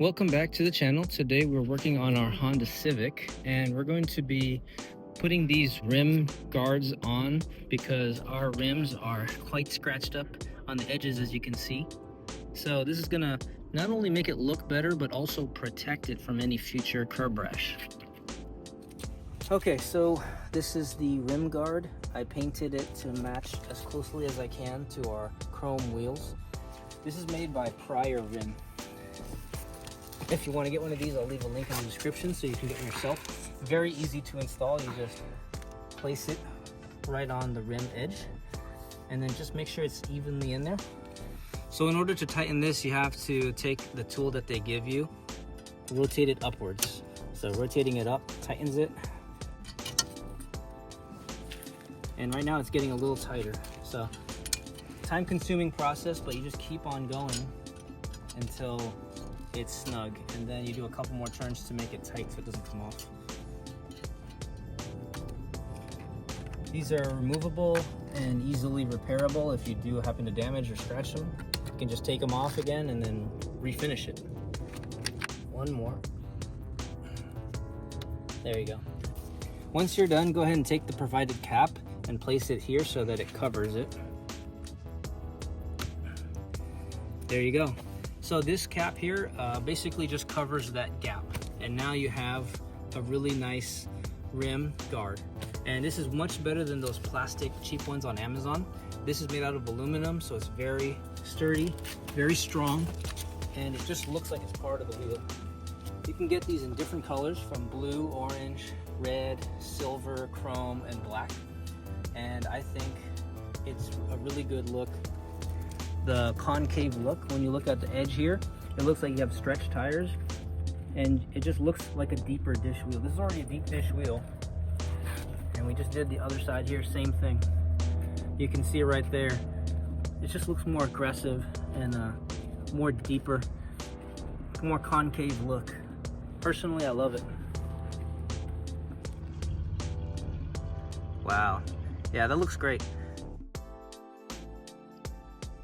Welcome back to the channel. Today we're working on our Honda Civic and we're going to be putting these rim guards on because our rims are quite scratched up on the edges, as you can see. So this is gonna not only make it look better but also protect it from any future curb rash. Okay, so this is the rim guard. I painted it to match as closely as I can to our chrome wheels. This is made by PrioRim. If you want to get one of these, I'll leave a link in the description so you can get one yourself. Very easy to install. You just place it right on the rim edge and then just make sure it's evenly in there. So in order to tighten this, you have to take the tool that they give you, rotate it upwards. So rotating it up tightens it. And right now it's getting a little tighter. So time-consuming process, but you just keep on going until it's snug, and then you do a couple more turns to make it tight so it doesn't come off. These are removable and easily repairable. If you do happen to damage or scratch them, you can just take them off again and then refinish it. One more. There you go. Once you're done, go ahead and take the provided cap and place it here so that it covers it. There you go. So this cap here basically just covers that gap, and now you have a really nice rim guard. And this is much better than those plastic cheap ones on Amazon. This is made out of aluminum, so it's very sturdy, very strong, and it just looks like it's part of the wheel. You can get these in different colors, from blue, orange, red, silver, chrome, and black. And I think it's a really good look. The concave look, when you look at the edge here, it looks like you have stretched tires, and it just looks like a deeper dish wheel. This is already a deep dish wheel, and we just did the other side here, same thing. You can see it right there. It just looks more aggressive and more deeper, more concave look. Personally, I love it. Wow, yeah, that looks great.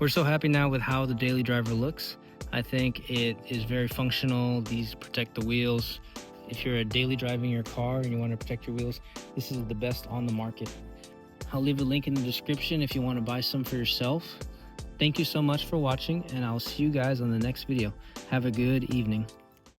We're so happy now with how the daily driver looks. I think it is very functional. These protect the wheels. If you're a daily driving your car and you want to protect your wheels, this is the best on the market. I'll leave a link in the description if you want to buy some for yourself. Thank you so much for watching, and I'll see you guys on the next video. Have a good evening.